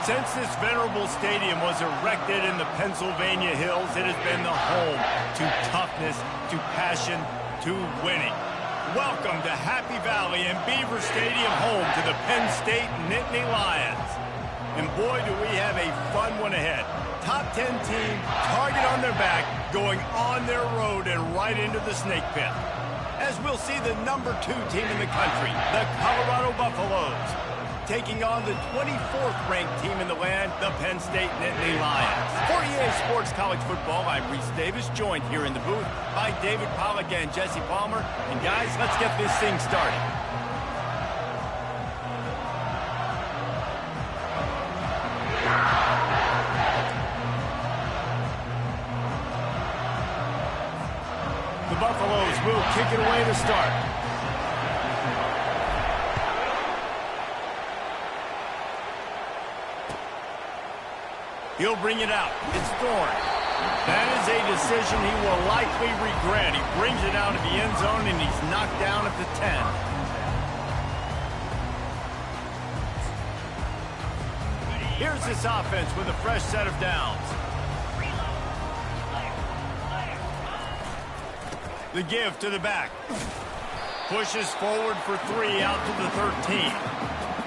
Since this venerable stadium was erected in the Pennsylvania Hills, it has been the home to toughness, to passion, to winning. Welcome to Happy Valley and Beaver Stadium, home to the Penn State Nittany Lions. And boy, do we have a fun one ahead. Top 10 team, target on their back, going on their road and right into the snake pit. As we'll see the number 2 team in the country, the Colorado Buffaloes, taking on the 24th ranked team in the land, the Penn State Nittany Lions. For EA Sports College Football, I'm Reese Davis, joined here in the booth by David Pollack and Jesse Palmer. And guys, let's get this thing started. The Buffaloes will kick it away to start. He'll bring it out. It's Thorne. That is a decision he will likely regret. He brings it out of the end zone, and he's knocked down at the 10. Here's this offense with a fresh set of downs. The give to the back. Pushes forward for 3 out to the 13.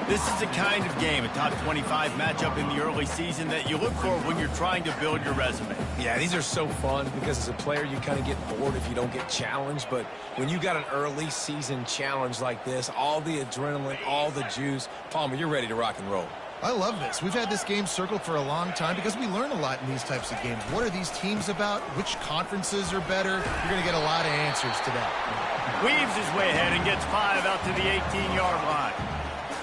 This is the kind of game, a top 25 matchup in the early season, that you look for when you're trying to build your resume. Yeah, these are so fun because as a player, you kind of get bored if you don't get challenged. But when you got an early season challenge like this, all the adrenaline, all the juice, Palmer, you're ready to rock and roll. I love this. We've had this game circled for a long time because we learn a lot in these types of games. What are these teams about? Which conferences are better? You're going to get a lot of answers today. Weaves his way ahead and gets 5 out to the 18-yard line.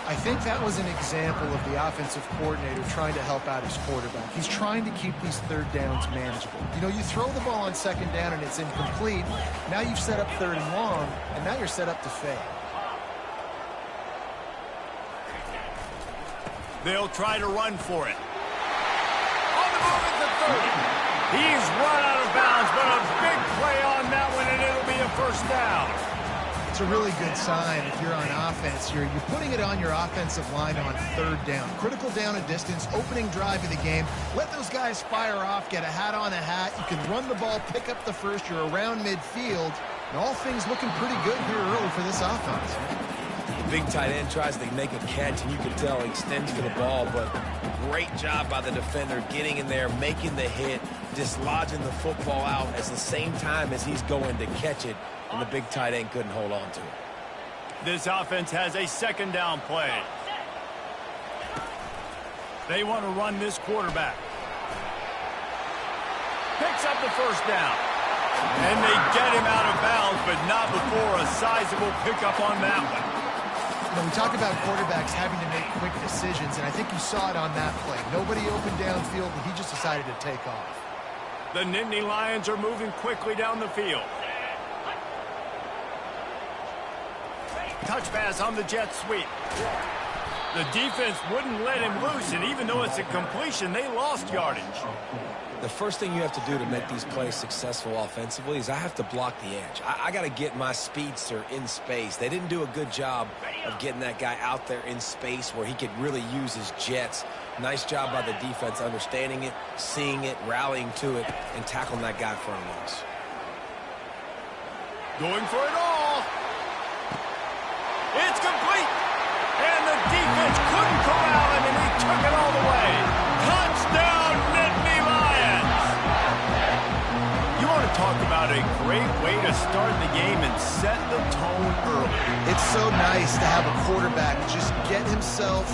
I think that was an example of the offensive coordinator trying to help out his quarterback. He's trying to keep these third downs manageable. You know, you throw the ball on second down and it's incomplete. Now you've set up third and long, and now you're set up to fail. They'll try to run for it. On the move at the 30. He's run out of bounds, but a big play on that one, and it'll be a first down. It's a really good sign if you're on offense. You're putting it on your offensive line on third down. Critical down and distance, opening drive of the game. Let those guys fire off, get a hat on a hat. You can run the ball, pick up the first. You're around midfield. And all things looking pretty good here early for this offense. The big tight end tries to make a catch, and you can tell he extends to the ball, but great job by the defender getting in there, making the hit, dislodging the football out at the same time as he's going to catch it, and the big tight end couldn't hold on to it. This offense has a second down play. They want to run this quarterback. Picks up the first down. And they get him out of bounds, but not before a sizable pickup on that one. You know, we talk about quarterbacks having to make quick decisions, and I think you saw it on that play. Nobody opened downfield, and he just decided to take off. The Nittany Lions are moving quickly down the field. Touch pass on the jet sweep. The defense wouldn't let him loose, and even though it's a completion, they lost yardage. The first thing you have to do to make these plays successful offensively is I have to block the edge. I got to get my speedster in space. They didn't do a good job of getting that guy out there in space where he could really use his jets. Nice job by the defense understanding it, seeing it, rallying to it, and tackling that guy for a loss. Going for it all. It's complete. And the defense couldn't corral him, and he took it all the way. Touchdown, Nittany Lions. You want to talk about a great way to start the game and set the tone early. It's so nice to have a quarterback just get himself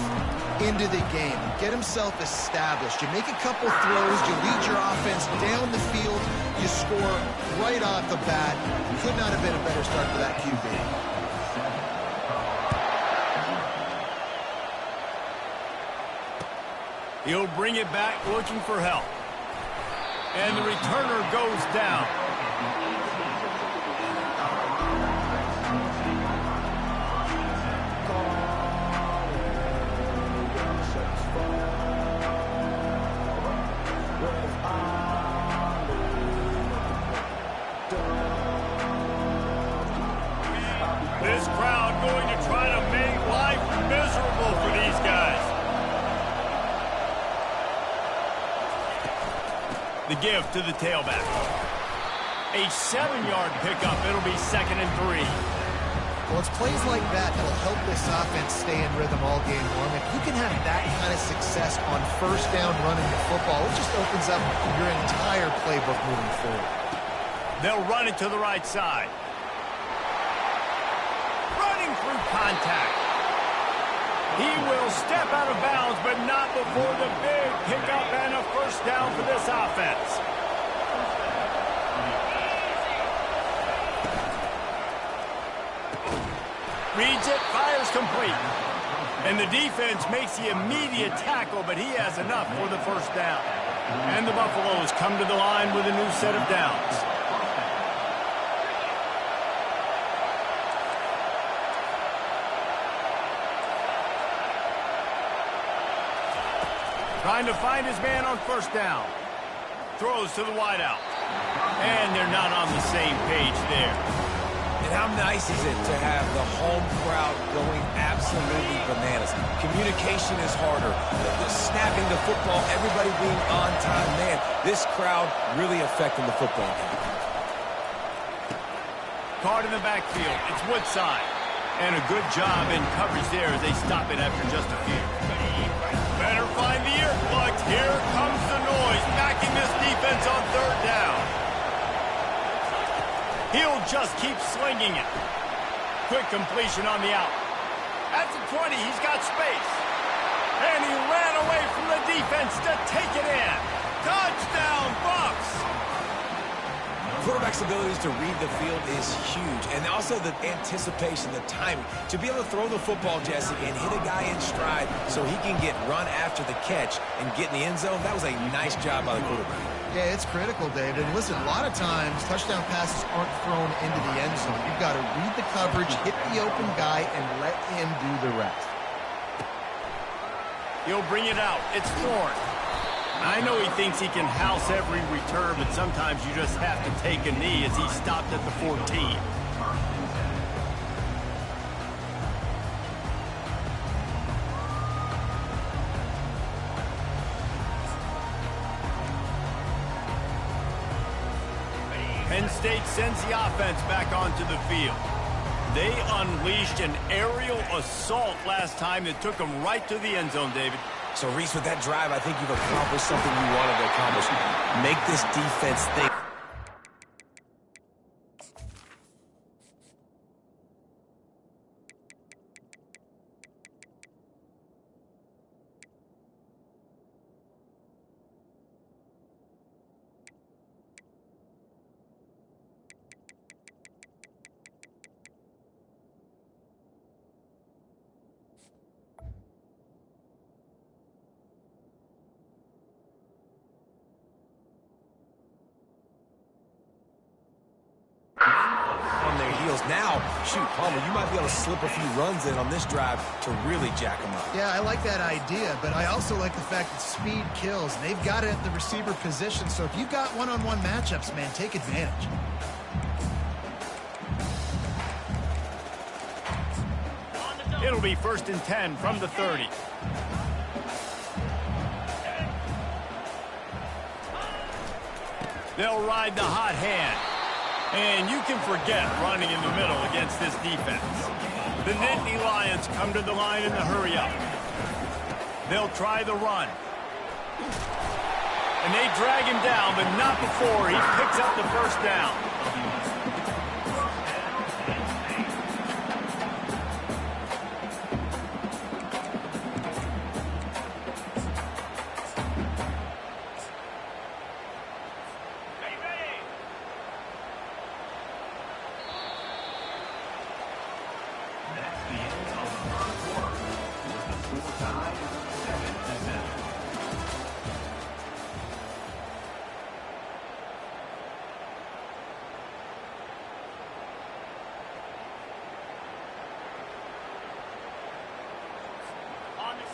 into the game, get himself established. You make a couple throws, you lead your offense down the field, you score right off the bat. Could not have been a better start for that QB. He'll bring it back looking for help. And the returner goes down. This crowd going to try to make life miserable for these guys. The give to the tailback. A 7-yard pickup. It'll be 2nd and 3. Well, it's plays like that that'll help this offense stay in rhythm all game long. If you can have that kind of success on first down running the football, it just opens up your entire playbook moving forward. They'll run it to the right side. Running through contact. He will step out of bounds, but not before the big pickup and a first down for this offense. Reads it, fires complete. And the defense makes the immediate tackle, but he has enough for the first down. And the Buffaloes come to the line with a new set of downs. Trying to find his man on first down. Throws to the wideout. And they're not on the same page there. And how nice is it to have the home crowd going absolutely bananas? Communication is harder. The snapping the football, everybody being on time. Man, this crowd really affecting the football game. Card in the backfield. It's Woodside. And a good job in coverage there as they stop it after just a few. Better find the earplugs. Here comes the noise, backing this defense on third down. He'll just keep slinging it. Quick completion on the out. At the 20, he's got space. And he ran away from the defense to take it in. Touchdown, Bucs! Quarterback's abilities to read the field is huge. And also the anticipation, the timing. To be able to throw the football, Jesse, and hit a guy in stride so he can get run after the catch and get in the end zone, that was a nice job by the quarterback. Yeah, it's critical, David. And listen, a lot of times touchdown passes aren't thrown into the end zone. You've got to read the coverage, hit the open guy, and let him do the rest. He'll bring it out. It's Thorne. I know he thinks he can house every return, but sometimes you just have to take a knee as he stopped at the 14. Penn State sends the offense back onto the field. They unleashed an aerial assault last time that took them right to the end zone, David. So, Reese, with that drive, I think you've accomplished something you wanted to accomplish. Make this defense think. Now, shoot, Palmer, you might be able to slip a few runs in on this drive to really jack them up. Yeah, I like that idea, but I also like the fact that speed kills. They've got it at the receiver position, so if you've got one-on-one matchups, man, take advantage. It'll be 1st and 10 from the 30. They'll ride the hot hand. And you can forget running in the middle against this defense. The Nittany Lions come to the line in the hurry-up. They'll try the run. And they drag him down, but not before he picks up the first down.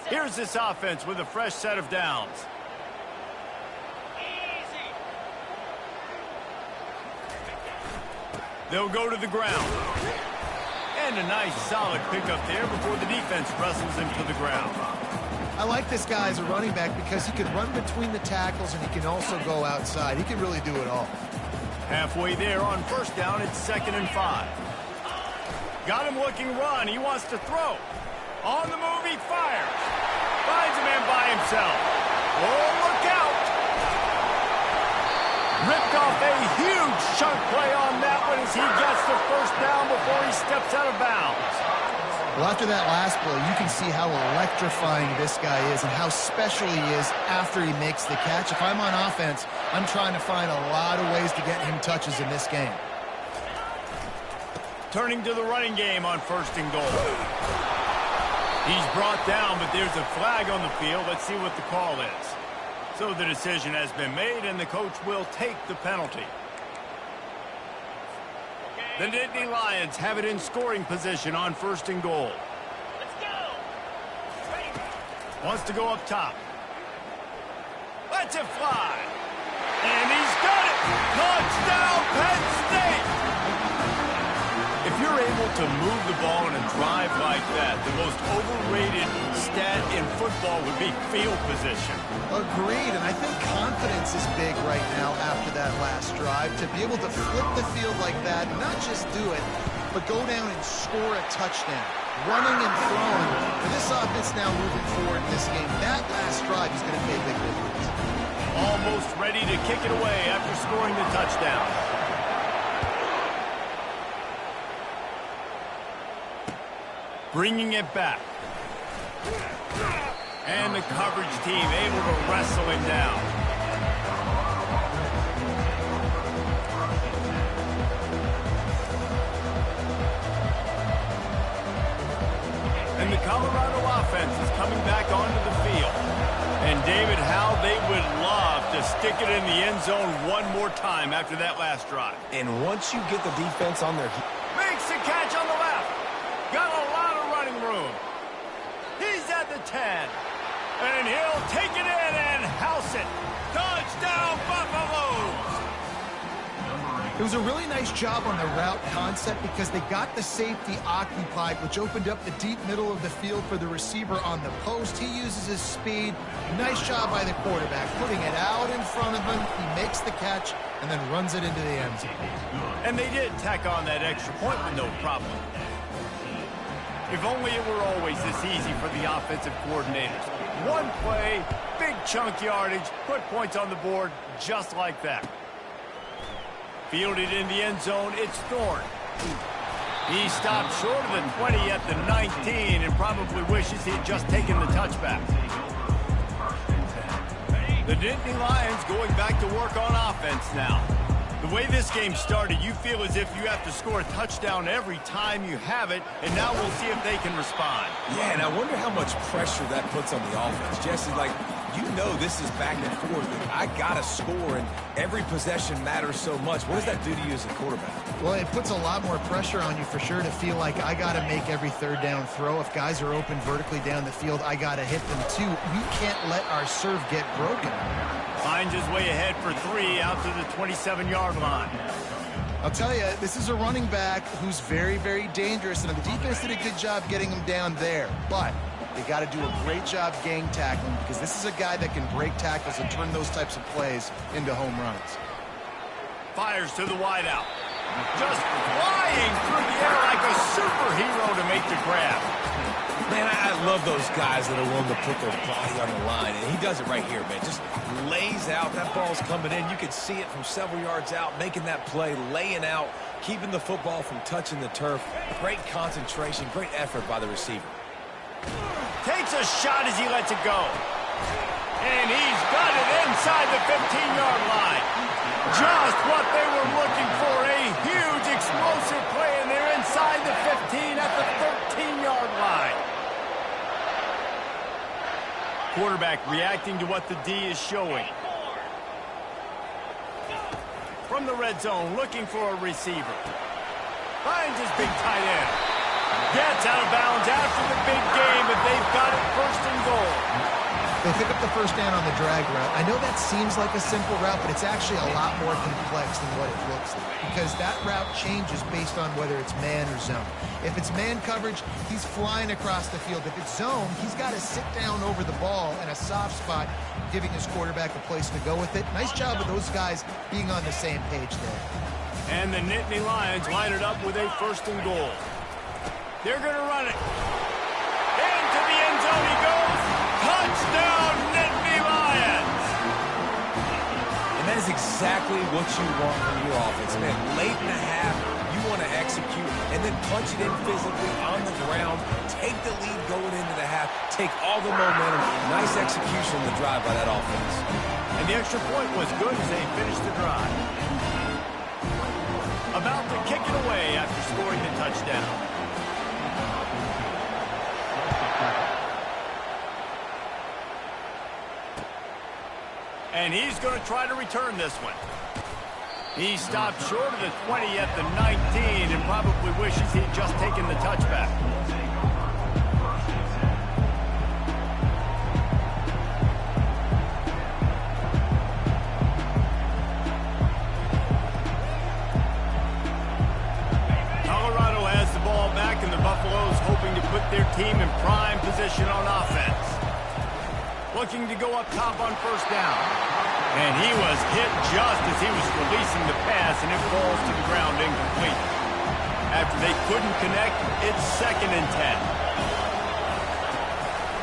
Here's this offense with a fresh set of downs. They'll go to the ground. And a nice solid pickup there before the defense wrestles him to the ground. I like this guy as a running back because he can run between the tackles and he can also go outside. He can really do it all. Halfway there on first down, it's 2nd and 5. Got him looking run. He wants to throw. On the move, he fires. Finds a man by himself. Oh, look out. Ripped off a huge chunk play on that one as he gets the first down before he steps out of bounds. Well, after that last play, you can see how electrifying this guy is and how special he is after he makes the catch. If I'm on offense, I'm trying to find a lot of ways to get him touches in this game. Turning to the running game on 1st and goal. He's brought down, but there's a flag on the field. Let's see what the call is. So the decision has been made, and the coach will take the penalty. The Nittany Lions have it in scoring position on 1st and goal. Let's go. Wants to go up top. Lets it fly. And he's got it. Touchdown, Penn State. If you're able to move the ball in a drive like that, the most overrated stat in football would be field position. Agreed, and I think confidence is big right now after that last drive. To be able to flip the field like that, not just do it, but go down and score a touchdown. Running and throwing. For this offense now moving forward in this game, that last drive is going to pay a big difference. Almost ready to kick it away after scoring the touchdown. Bringing it back. And the coverage team able to wrestle him down. And the Colorado offense is coming back onto the field. And David, how they would love to stick it in the end zone one more time after that last drive. And once you get the defense on their... Makes the catch on the left. Got a lot of running room. He's at the 10. And he'll take it in and house it. Touchdown, Buffaloes! It was a really nice job on the route concept because they got the safety occupied, which opened up the deep middle of the field for the receiver on the post. He uses his speed. Nice job by the quarterback, putting it out in front of him. He makes the catch and then runs it into the end zone. And they did tack on that extra point with no problem. If only it were always this easy for the offensive coordinators. One play, big chunk yardage, put points on the board just like that. Fielded in the end zone, it's Thorne. He stopped short of the 20 at the 19 and probably wishes he had just taken the touchback. The Nittany Lions going back to work on offense now. The way this game started, you feel as if you have to score a touchdown every time you have it, and now we'll see if they can respond. Yeah, and I wonder how much pressure that puts on the offense. Jesse, like, you know this is back and forth. I got to score, and every possession matters so much. What does that do to you as a quarterback? Well, it puts a lot more pressure on you for sure to feel like I got to make every third down throw. If guys are open vertically down the field, I got to hit them too. We can't let our serve get broken. Finds his way ahead for 3 out to the 27-yard line. I'll tell you, this is a running back who's very, very dangerous, and the defense did a good job getting him down there. But they got to do a great job gang tackling because this is a guy that can break tackles and turn those types of plays into home runs. Fires to the wideout. Just flying through the air like a superhero to make the grab. Man, I love those guys that are willing to put their body on the line, and he does it right here, man. Just lays out. That ball's coming in. You can see it from several yards out, making that play, laying out, keeping the football from touching the turf. Great concentration, great effort by the receiver. Takes a shot as he lets it go. And he's got it inside the 15-yard line. Just what they were looking for, a huge explosive play, and they're inside the 15 at the 13-yard line. Quarterback reacting to what the D is showing. From the red zone, looking for a receiver. Finds his big tight end. Gets out of bounds after the big game, but they've got it 1st and goal. They pick up the first down on the drag route. I know that seems like a simple route, but it's actually a lot more complex than what it looks like because that route changes based on whether it's man or zone. If it's man coverage, he's flying across the field. If it's zone, he's got to sit down over the ball in a soft spot, giving his quarterback a place to go with it. Nice job of those guys being on the same page there. And the Nittany Lions line it up with a 1st and goal. They're going to run it. Into the end zone he goes. Touchdown, Nittany Lions! And that is exactly what you want from your offense. Man, late in the half, you want to execute and then punch it in physically on the ground, take the lead going into the half, take all the momentum. Nice execution on the drive by that offense. And the extra point was good as they finished the drive. About to kick it away after scoring the touchdown. And he's going to try to return this one. He stopped short of the 20 at the 19 and probably wishes he'd just taken the touchback. Colorado has the ball back, and the Buffaloes hoping to put their team in prime position on offense. Looking to go up top on 1st down. And he was hit just as he was releasing the pass, and it falls to the ground incomplete. After they couldn't connect, it's 2nd and 10.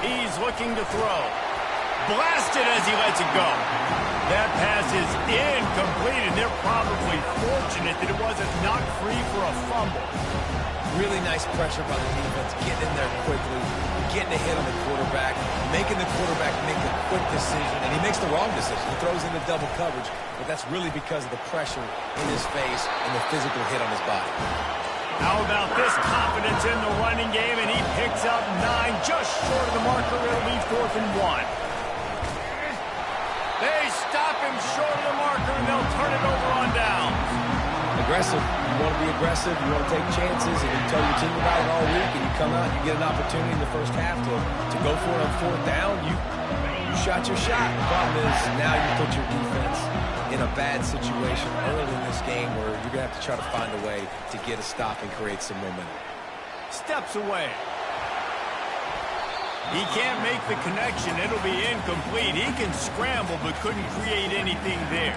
He's looking to throw. Blasted as he lets it go. That pass is incomplete, and they're probably fortunate that it wasn't knocked free for a fumble. Really nice pressure by the defense, getting in there quickly, getting a hit on the quarterback, making the quarterback make a quick decision, and he makes the wrong decision. He throws into double coverage, but that's really because of the pressure in his face and the physical hit on his body. How about this confidence in the running game, and he picks up 9, just short of the marker. It'll be 4th and 1. They stop him short of the marker, and they'll turn it over on downs. Aggressive. You want to be aggressive. You want to take chances, and you tell your team about it all week, and you come out and you get an opportunity in the first half to go for it on 4th down. You shot your shot. The problem is now you put your defense in a bad situation early in this game where you're going to have to try to find a way to get a stop and create some momentum. Steps away. He can't make the connection. It'll be incomplete. He can scramble but couldn't create anything there.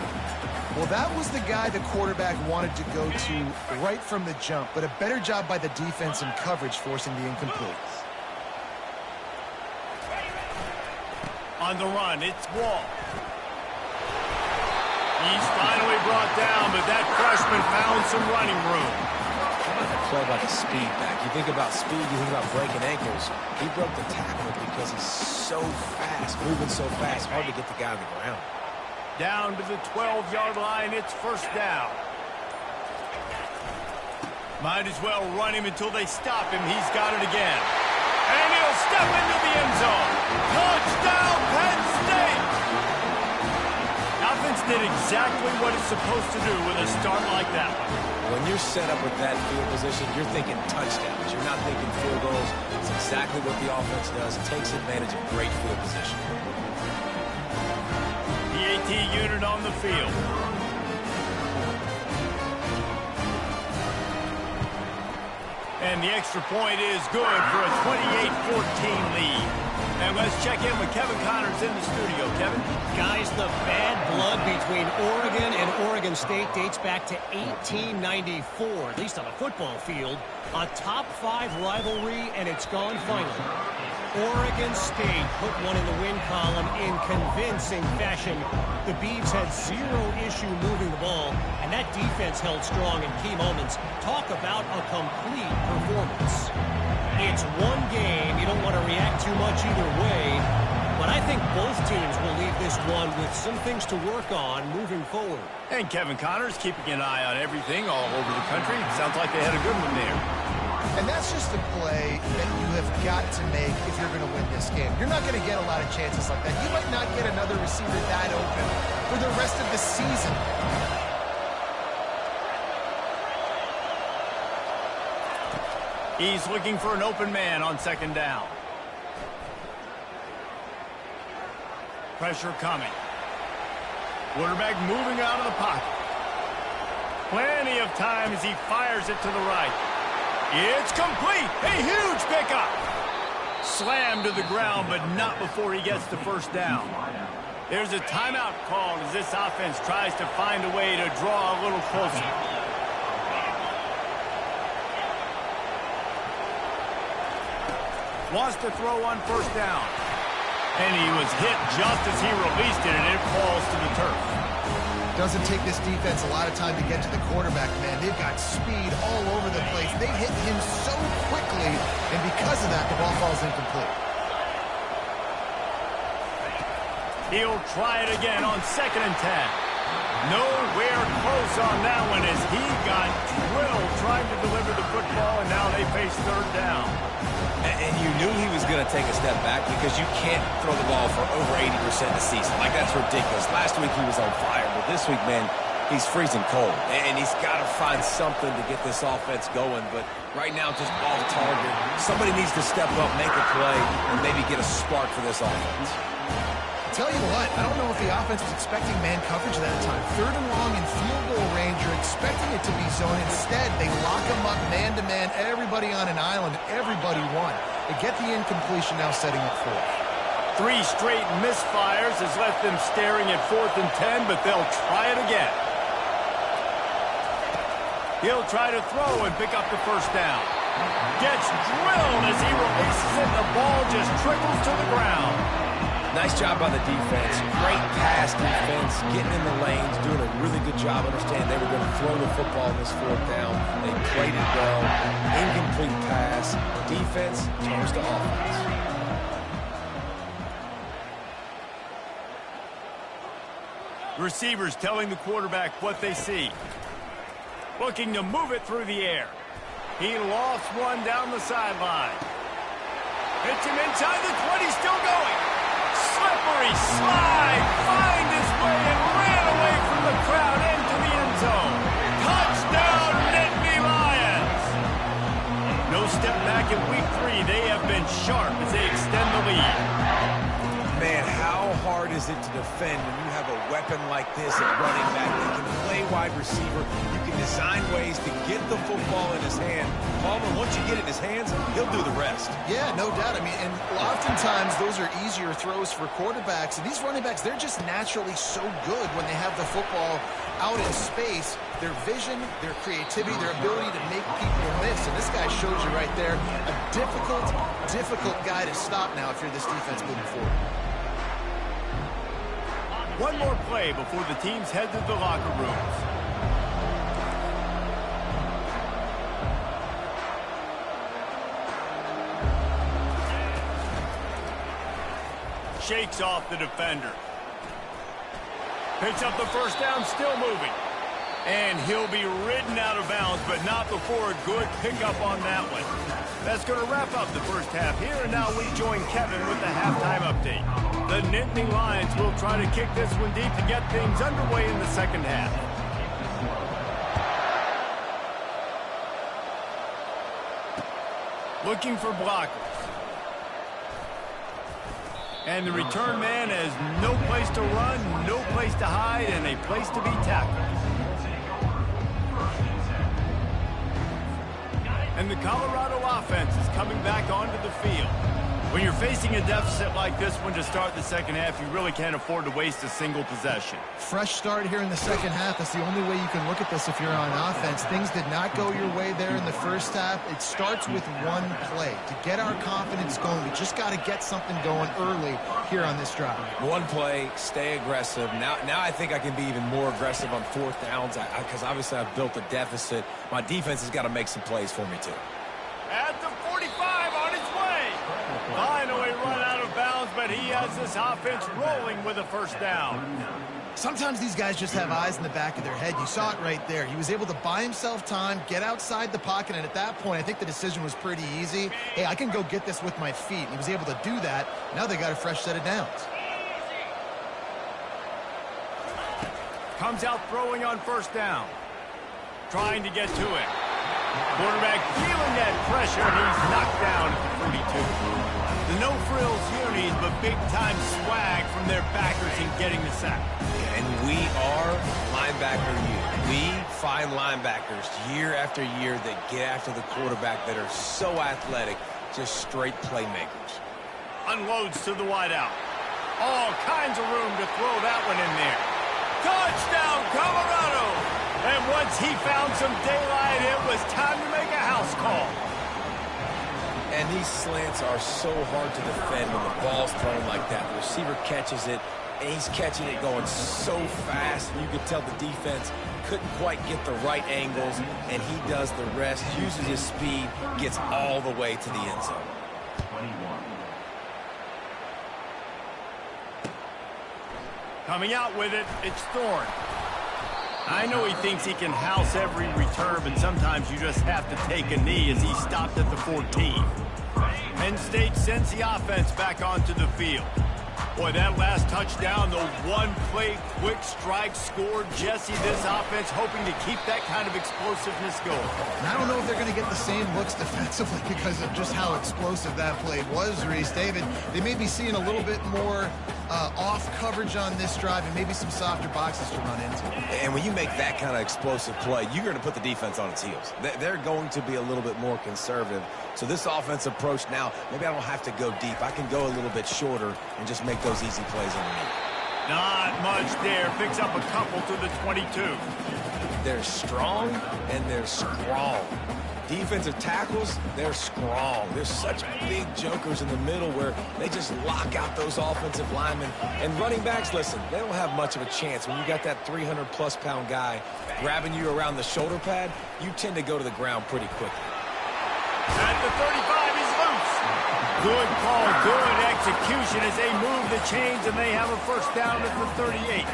Well, that was the guy the quarterback wanted to go to right from the jump, but a better job by the defense in coverage forcing the incomplete. On the run, it's Wall. He's finally brought down, but that freshman found some running room. Play by the speed back. You think about speed, you think about breaking ankles. He broke the tackle because he's so fast, moving so fast, hard to get the guy on the ground. Down to the 12-yard line, it's 1st down. Might as well run him until they stop him. He's got it again. And he'll step into the end zone. Touchdown, Penn State! Offense did exactly what it's supposed to do with a start like that one. When you're set up with that field position, you're thinking touchdowns. You're not thinking field goals. It's exactly what the offense does. It takes advantage of great field position. PAT unit on the field. And the extra point is good for a 28-14 lead. And let's check in with Kevin Connors in the studio. Kevin? Guys, the bad blood between Oregon and Oregon State dates back to 1894, at least on a football field. A top-5 rivalry, and it's gone finally. Oregon State put one in the win column in convincing fashion. The Beavs had zero issue moving the ball, and that defense held strong in key moments. Talk about a complete performance. It's one game. You don't want to react too much either way, but I think both teams will leave this one with some things to work on moving forward. And Kevin Connors keeping an eye on everything all over the country. Sounds like they had a good one there. And that's just a play that you have got to make if you're going to win this game. You're not going to get a lot of chances like that. You might not get another receiver that open for the rest of the season. He's looking for an open man on 2nd down. Pressure coming. Quarterback moving out of the pocket. Plenty of time as he fires it to the right. It's complete. A huge pickup. Slammed to the ground, but not before he gets the first down. There's a timeout called as this offense tries to find a way to draw a little closer. Wants to throw on first down. And he was hit just as he released it, and it falls to the turf. Doesn't take this defense a lot of time to get to the quarterback, man. They've got speed all over the place. They hit him so quickly, and because of that, the ball falls incomplete. He'll try it again on 2nd and 10. Nowhere close on that one as he got drilled trying to deliver the football, and now they face 3rd down. And you knew he was going to take a step back because you can't throw the ball for over 80% a season. Like, that's ridiculous. Last week he was on fire, but this week, man, he's freezing cold. And he's got to find something to get this offense going. But right now, just off target. Somebody needs to step up, make a play, and maybe get a spark for this offense. Tell you what, I don't know if the offense was expecting man coverage that time. 3rd and long in field goal range, you're expecting it to be zone. Instead, they lock them up man-to-man, everybody on an island, everybody won. They get the incompletion, now setting up 4th. 3 straight misfires has left them staring at 4th and 10, but they'll try it again. He'll try to throw and pick up the first down. Gets drilled as he releases it, the ball just trickles to the ground. Nice job by the defense. Great pass defense, getting in the lanes, doing a really good job. Understand they were going to throw the football in this 4th down. They played it well. Incomplete pass. Defense turns to offense. Receivers telling the quarterback what they see. Looking to move it through the air. He lost one down the sideline. Hits him inside the 20, still going. Slippery slide, find his way and ran away from the crowd into the end zone. Touchdown, Nittany Lions! No step back in week 3. They have been sharp as they extend the lead. Man, how hard is it to defend when you have a weapon like this at running back that can play wide receiver? You can design ways to get the football in his hand. Palmer, once you get it in his hands, he'll do the rest. Yeah, no doubt. I mean, and oftentimes those are easier throws for quarterbacks. And these running backs, they're just naturally so good when they have the football out in space. Their vision, their creativity, their ability to make people miss. And this guy shows you right there a difficult guy to stop now if you're this defense moving forward. One more play before the teams head to the locker rooms. Shakes off the defender. Picks up the first down, still moving. And he'll be ridden out of bounds, but not before a good pickup on that one. That's going to wrap up the first half here, and now we join Kevin with the halftime update. The Nittany Lions will try to kick this one deep to get things underway in the second half. Looking for blockers. And the return man has no place to run, no place to hide, and a place to be tackled. And the Colorado offense is coming back onto the field. When you're facing a deficit like this one to start the second half, you really can't afford to waste a single possession. Fresh start here in the second half. That's the only way you can look at this if you're on offense. Things did not go your way there in the first half. It starts with one play. To get our confidence going, we just got to get something going early here on this drive. One play, stay aggressive. Now I think I can be even more aggressive on 4th downs because obviously I've built a deficit. My defense has got to make some plays for me too. At the 45 on its way. Finally run out of bounds, but he has this offense rolling with a first down. Sometimes these guys just have eyes in the back of their head. You saw it right there. He was able to buy himself time, get outside the pocket, and at that point, I think the decision was pretty easy. Hey, I can go get this with my feet. He was able to do that. Now they got a fresh set of downs. Comes out throwing on first down. Trying to get to it. Quarterback feeling that pressure, and he's knocked down at the 42. The no-frills unis, but big-time swag from their backers in getting the sack. And we are linebacker you. We find linebackers year after year that get after the quarterback that are so athletic, just straight playmakers. Unloads to the wideout. All kinds of room to throw that one in there. Touchdown, Colorado! And once he found some daylight, it was time to make a house call. And these slants are so hard to defend when the ball's thrown like that. The receiver catches it, and he's catching it going so fast. You could tell the defense couldn't quite get the right angles, and he does the rest, uses his speed, gets all the way to the end zone. 21. Coming out with it, it's Thorne. I know he thinks he can house every return, but sometimes you just have to take a knee as he stopped at the 14. Penn State sends the offense back onto the field. Boy, that last touchdown, the one-play quick strike scored. Jesse, this offense hoping to keep that kind of explosiveness going. And I don't know if they're going to get the same looks defensively because of just how explosive that play was, Reese. David, they may be seeing a little bit more off coverage on this drive and maybe some softer boxes to run into. And when you make that kind of explosive play, you're going to put the defense on its heels. They're going to be a little bit more conservative. So this offense approach now, maybe I don't have to go deep. I can go a little bit shorter and just make those easy plays underneath. Not much there. Picks up a couple to the 22. They're strong and they're strong. Defensive tackles, they're strong. There's such big jokers in the middle where they just lock out those offensive linemen. And running backs, listen, they don't have much of a chance. When you got that 300-plus pound guy grabbing you around the shoulder pad, you tend to go to the ground pretty quickly. At the 35, he's loose. Good call, good execution as they move the chains, and they have a first down at the 38.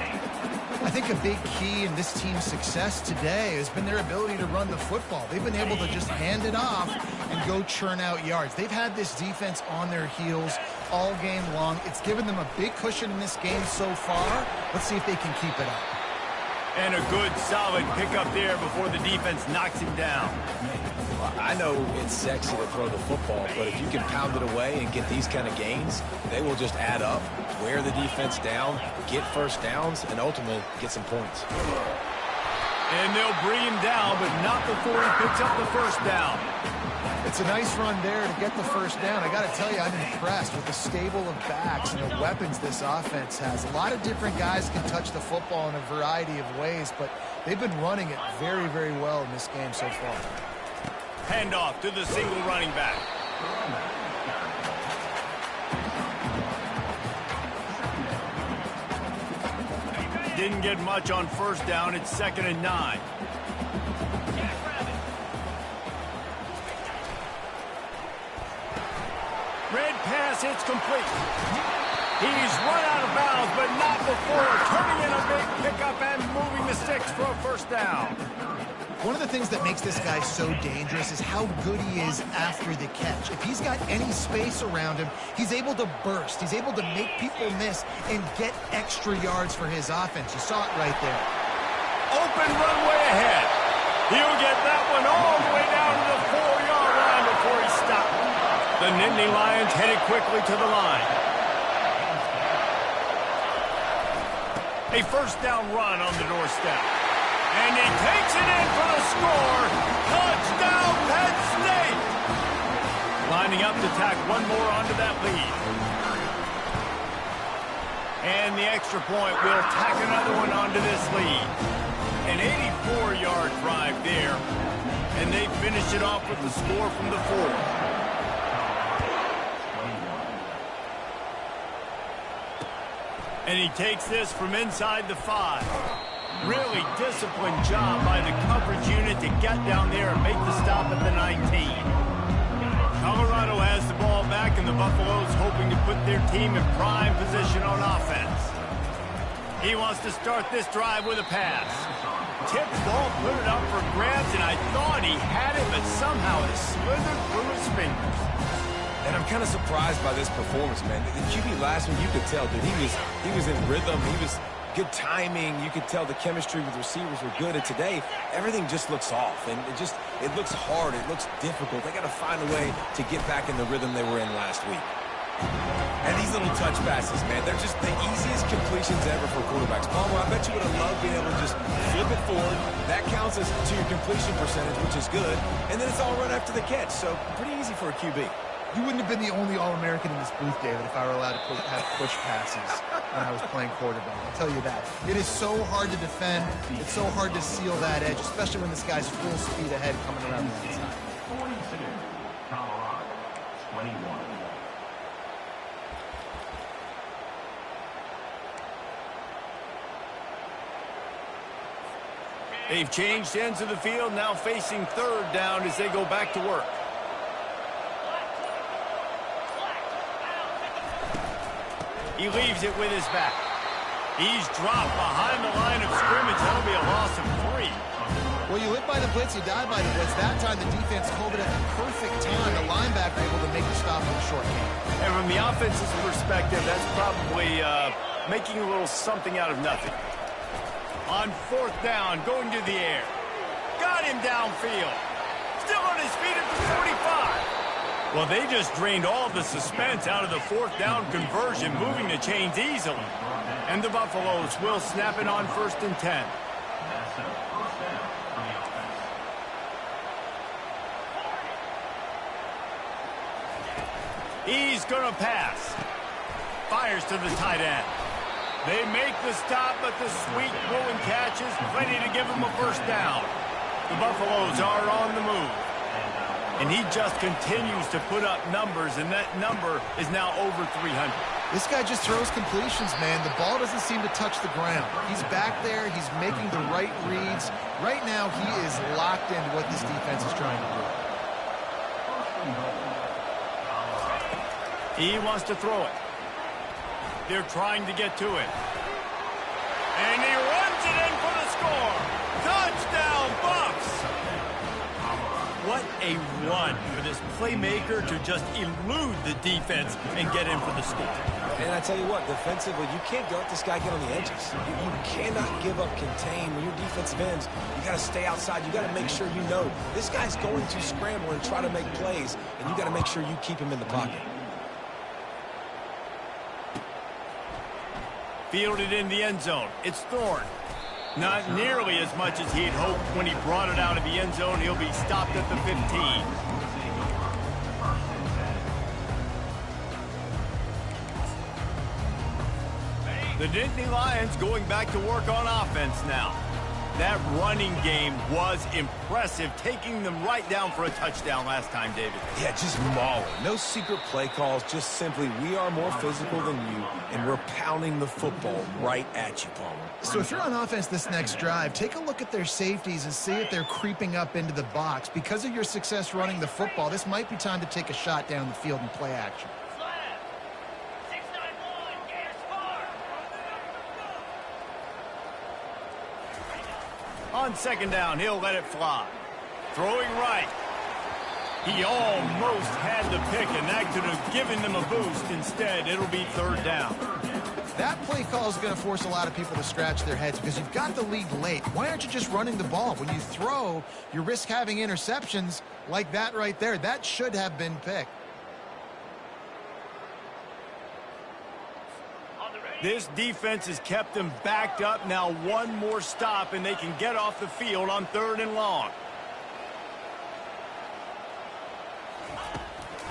I think a big key in this team's success today has been their ability to run the football. They've been able to just hand it off and go churn out yards. They've had this defense on their heels all game long. It's given them a big cushion in this game so far. Let's see if they can keep it up. And a good, solid pickup there before the defense knocks him down. I know it's sexy to throw the football, but if you can pound it away and get these kind of gains, they will just add up, wear the defense down, get first downs, and ultimately get some points. And they'll bring him down, but not before he picks up the first down. It's a nice run there to get the first down. I got to tell you, I'm impressed with the stable of backs and the weapons this offense has. A lot of different guys can touch the football in a variety of ways, but they've been running it very, very well in this game so far. Handoff to the single running back. Didn't get much on first down. It's 2nd and 9. Red pass hits complete. He's run out of bounds, but not before turning in a big pickup and moving the sticks for a first down. One of the things that makes this guy so dangerous is how good he is after the catch. If he's got any space around him, he's able to burst. He's able to make people miss and get extra yards for his offense. You saw it right there. Open runway ahead. He'll get that one all the way down to the 4-yard line before he stopped. The Nittany Lions headed quickly to the line. A first down run on the doorstep. And he takes it in for the score. Touchdown, Penn State! Lining up to tack one more onto that lead. And the extra point will tack another one onto this lead. An 84-yard drive there. And they finish it off with the score from the 4. And he takes this from inside the 5. Really disciplined job by the coverage unit to get down there and make the stop at the 19. Colorado has the ball back, and the Buffaloes hoping to put their team in prime position on offense. He wants to start this drive with a pass. Tip ball, put it up for grabs, and I thought he had it, but somehow it slithered through his fingers. And I'm kind of surprised by this performance, man. The QB last week, you could tell, dude, he was in rhythm. He was good timing. You could tell the chemistry with receivers were good. And today, everything just looks off. And it looks hard. It looks difficult. They got to find a way to get back in the rhythm they were in last week. And these little touch passes, man, they're just the easiest completions ever for quarterbacks. Palmer, I bet you would have loved being able to just flip it forward. That counts as to your completion percentage, which is good. And then it's all run after the catch, so pretty easy for a QB. You wouldn't have been the only All-American in this booth, David, if I were allowed to have push passes when I was playing quarterback. I'll tell you that. It is so hard to defend. It's so hard to seal that edge, especially when this guy's full speed ahead coming around the outside. 42, Colorado, 21. They've changed ends of the field, now facing third down as they go back to work. He leaves it with his back. He's dropped behind the line of scrimmage. That'll be a loss of 3. Well, you live by the blitz, you die by the blitz. That time the defense called it at the perfect time. The linebacker able to make the stop in the short game. And from the offense's perspective, that's probably making a little something out of nothing. On fourth down, going to the air. Got him downfield. Still on his feet at the 45. Well, they just drained all the suspense out of the fourth down conversion, moving the chains easily. And the Buffaloes will snap it on 1st and 10. He's going to pass. Fires to the tight end. They make the stop, but the sweet throwing catch is plenty to give him a first down. The Buffaloes are on the move. And he just continues to put up numbers, and that number is now over 300. This guy just throws completions, man. The ball doesn't seem to touch the ground. He's back there. He's making the right reads. Right now, he is locked into what this defense is trying to do. He wants to throw it. They're trying to get to it. And he runs it in for the score. Touchdown, Buffs! What a run for this playmaker to just elude the defense and get in for the score. And I tell you what, defensively, you can't let this guy get on the edges. You cannot give up contain. When your defensive ends, you got to stay outside. You got to make sure you know this guy's going to scramble and try to make plays, and you got to make sure you keep him in the pocket. Fielded in the end zone. It's Thorne. Not nearly as much as he'd hoped when he brought it out of the end zone. He'll be stopped at the 15. The Nittany Lions going back to work on offense now. That running game was impressive, taking them right down for a touchdown last time, David. Yeah, just mauling. No secret play calls, just simply we are more physical than you, and we're pounding the football right at you, Palmer. So if you're on offense this next drive, take a look at their safeties and see if they're creeping up into the box. Because of your success running the football, this might be time to take a shot down the field and play action. On second down, he'll let it fly. Throwing right. He almost had the pick, and that could have given them a boost. Instead, it'll be third down. That play call is going to force a lot of people to scratch their heads because you've got the lead late. Why aren't you just running the ball? When you throw, you risk having interceptions like that right there. That should have been picked. This defense has kept them backed up. Now one more stop, and they can get off the field on 3rd and long.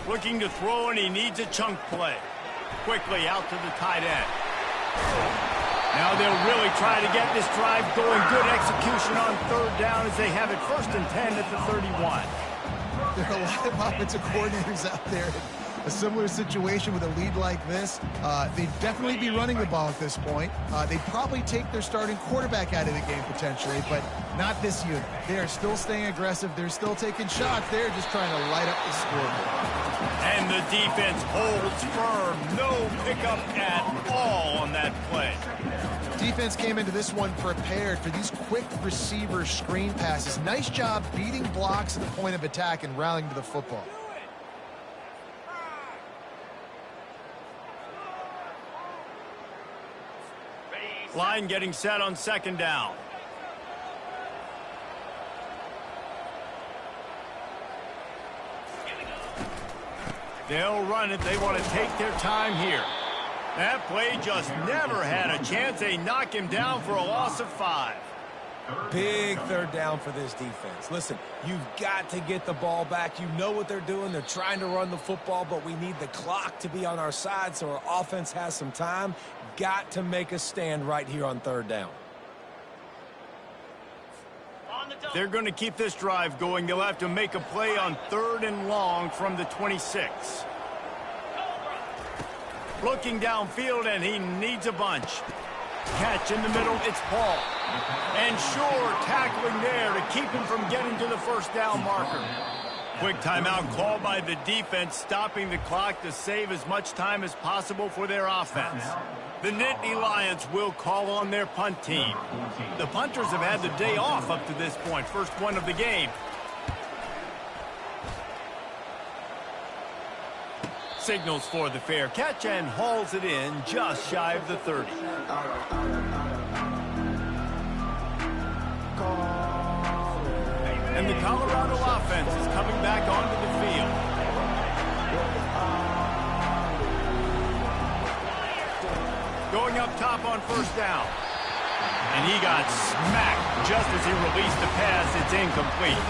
Looking to throw, and he needs a chunk play. Quickly out to the tight end. Now they'll really try to get this drive going. Good execution on 3rd down as they have it 1st and 10 at the 31. There are a lot of offensive coordinators out there. A similar situation with a lead like this, they'd definitely be running the ball at this point. They'd probably take their starting quarterback out of the game potentially, but not this unit. They are still staying aggressive. They're still taking shots. They're just trying to light up the scoreboard. And the defense holds firm. No pickup at all on that play. Defense came into this one prepared for these quick receiver screen passes. Nice job beating blocks at the point of attack and rallying to the football. Line getting set on second down. They'll run it. They want to take their time here. That play just never had a chance. They knock him down for a loss of 5. Big third down for this defense. Listen, you've got to get the ball back. You know what they're doing. They're trying to run the football, but we need the clock to be on our side so our offense has some time. Got to make a stand right here on third down. They're going to keep this drive going. They'll have to make a play on 3rd and long from the 26. Looking downfield, and he needs a bunch. Catch in the middle, it's Paul. And sure, tackling there to keep him from getting to the first down marker. Quick timeout called by the defense, stopping the clock to save as much time as possible for their offense. The Nittany Lions will call on their punt team. The punters have had the day off up to this point, first one of the game. Signals for the fair catch and hauls it in just shy of the 30. And the Colorado offense is coming back onto the field. Going up top on first down. And he got smacked just as he released the pass. It's incomplete.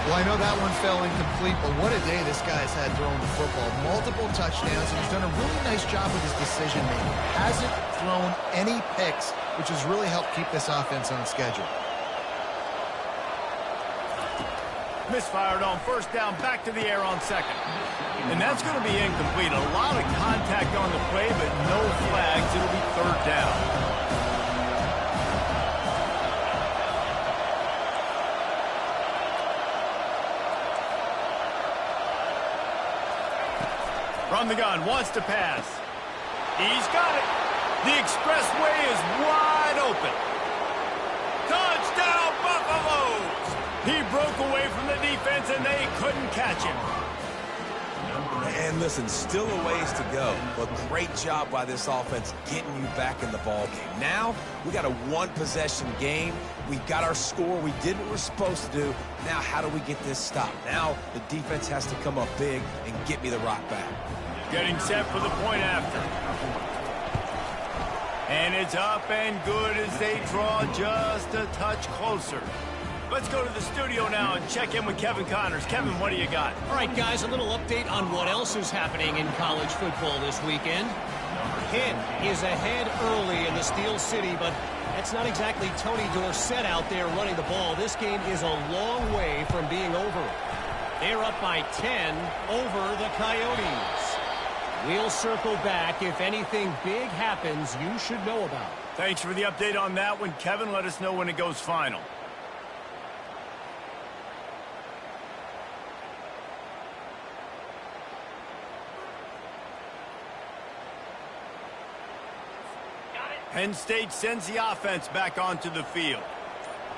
Well, I know that one fell incomplete, but what a day this guy's had throwing the football. Multiple touchdowns, and he's done a really nice job with his decision-making. Hasn't thrown any picks, which has really helped keep this offense on schedule. Misfired on first down, back to the air on second. And that's going to be incomplete. A lot of contact on the play, but no flags. It'll be 3rd down. From the gun, wants to pass. He's got it. The expressway is wide open. Touchdown, Buffaloes! He broke away from the defense, and they couldn't catch him. And listen, still a ways to go, but great job by this offense getting you back in the ball game. Now, we got a one-possession game. We got our score. We did what we're supposed to do. Now, how do we get this stopped? Now, the defense has to come up big and get me the rock back. Getting set for the point after. And it's up and good as they draw just a touch closer. Let's go to the studio now and check in with Kevin Connors. Kevin, what do you got? All right, guys, a little update on what else is happening in college football this weekend. Penn is ahead early in the Steel City, but that's not exactly Tony Dorsett out there running the ball. This game is a long way from being over. They're up by 10 over the Coyotes. We'll circle back. If anything big happens, you should know about. Thanks for the update on that one, Kevin. Let us know when it goes final. Penn State sends the offense back onto the field.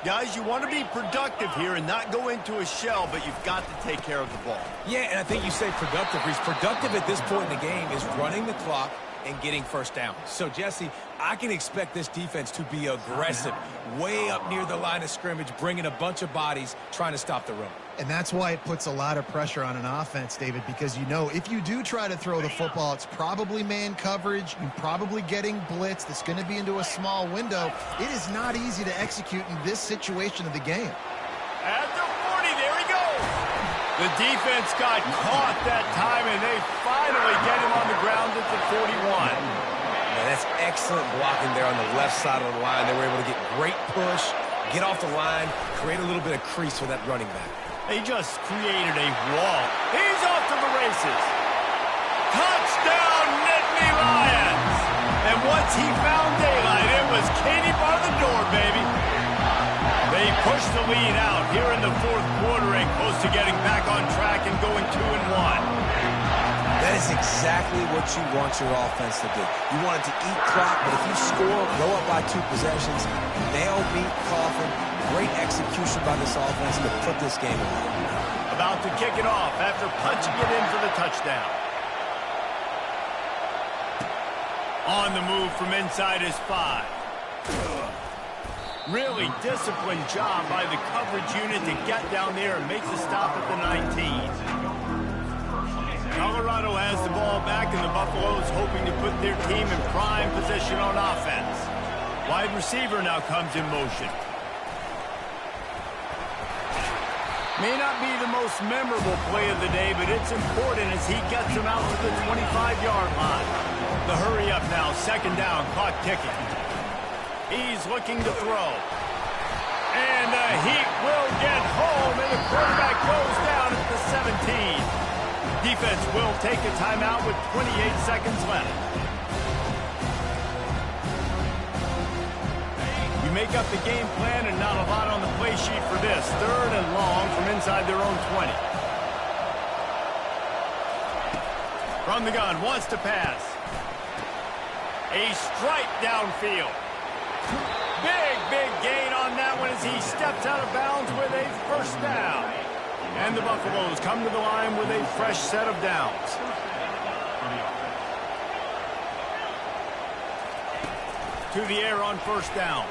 Guys, you want to be productive here and not go into a shell, but you've got to take care of the ball. Yeah, and I think you say productive. He's productive at this point in the game is running the clock and getting first down. So, Jesse, I can expect this defense to be aggressive, way up near the line of scrimmage, bringing a bunch of bodies, trying to stop the run. And that's why it puts a lot of pressure on an offense, David, because you know if you do try to throw the football, it's probably man coverage. You're probably getting blitz. That's going to be into a small window. It is not easy to execute in this situation of the game. At the 40, there he goes. The defense got caught that time, and they finally get him on the ground at the 41. Yeah, that's excellent blocking there on the left side of the line. They were able to get great push, get off the line, create a little bit of crease for that running back. They just created a wall. He's off to the races. Touchdown, Nittany Lions. And once he found daylight, it was Katie bar the door, baby. They pushed the lead out here in the fourth quarter and close to getting back on track and going 2-1. That is exactly what you want your offense to do. You want it to eat clock, but if you score, go up by 2 possessions, nail, beat, coffin, great execution by this offense to put this game away. About to kick it off after punching it in for the touchdown. On the move from inside his 5. Really disciplined job by the coverage unit to get down there and make the stop at the 19. Colorado has the ball back, and the Buffaloes hoping to put their team in prime position on offense. Wide receiver now comes in motion. May not be the most memorable play of the day, but it's important as he gets them out to the 25-yard line. The hurry up now, second down, clock ticking. He's looking to throw. And the Heat will get home, and the quarterback goes down at the 17. Defense will take a timeout with 28 seconds left. You make up the game plan and not a lot on the play sheet for this. Third and long from inside their own 20. From the gun, wants to pass. A strike downfield. Big gain on that one as he steps out of bounds with a first down. And the Buffaloes come to the line with a fresh set of downs. To the air on first down.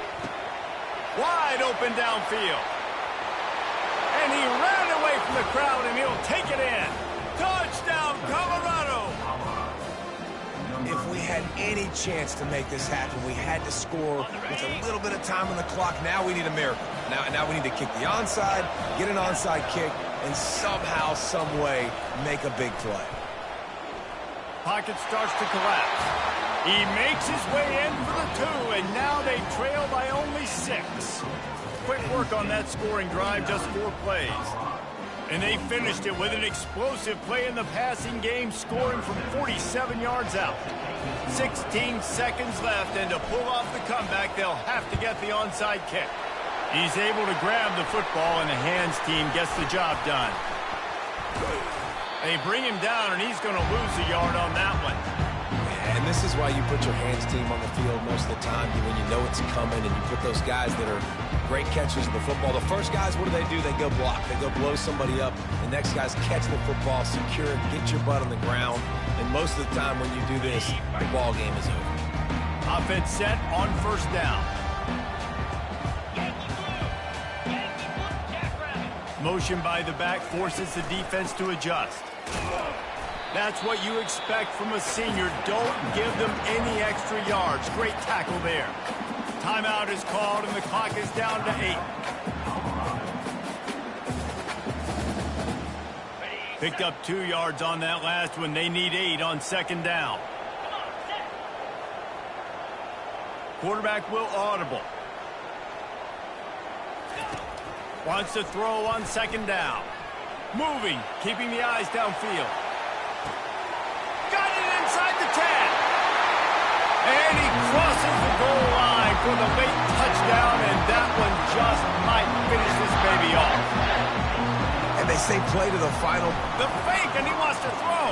Wide open downfield. And he ran away from the crowd, and he'll take it in. Touchdown, Colorado! If we had any chance to make this happen, we had to score with a little bit of time on the clock. Now we need a miracle. Now we need to kick the onside, get an onside kick, and somehow, some way, make a big play. Pocket starts to collapse. He makes his way in for the 2, and now they trail by only 6. Quick work on that scoring drive, just 4 plays. And they finished it with an explosive play in the passing game, scoring from 47 yards out. 16 seconds left, and to pull off the comeback, they'll have to get the onside kick. He's able to grab the football, and the hands team gets the job done. They bring him down, and he's going to lose a yard on that one. And this is why you put your hands team on the field most of the time, when you know it's coming, and you put those guys that are great catchers of the football. The first guys, what do? They go block. They go blow somebody up. The next guys catch the football, secure it, get your butt on the ground. And most of the time when you do this, the ball game is over. Offense set on first down. Motion by the back forces the defense to adjust. That's what you expect from a senior. Don't give them any extra yards. Great tackle there. Timeout is called, and the clock is down to 8. Picked up 2 yards on that last one. They need 8 on second down. Quarterback will audible. Wants to throw on second down. Moving, keeping the eyes downfield. Got it inside the 10. And he crosses the goal line for the late touchdown, and that one just might finish this baby off. And they say play to the final. The fake, and he wants to throw.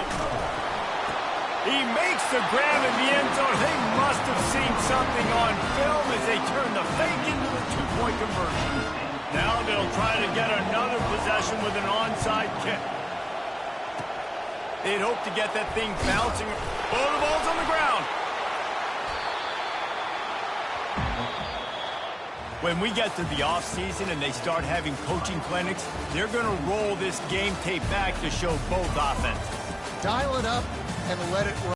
He makes the grab in the end zone. They must have seen something on film as they turn the fake into the 2-point conversion. Now they'll try to get another possession with an onside kick. They'd hope to get that thing bouncing. Oh, the ball's on the ground. When we get to the offseason and they start having coaching clinics, they're going to roll this game tape back to show both offenses. Dial it up and let it run.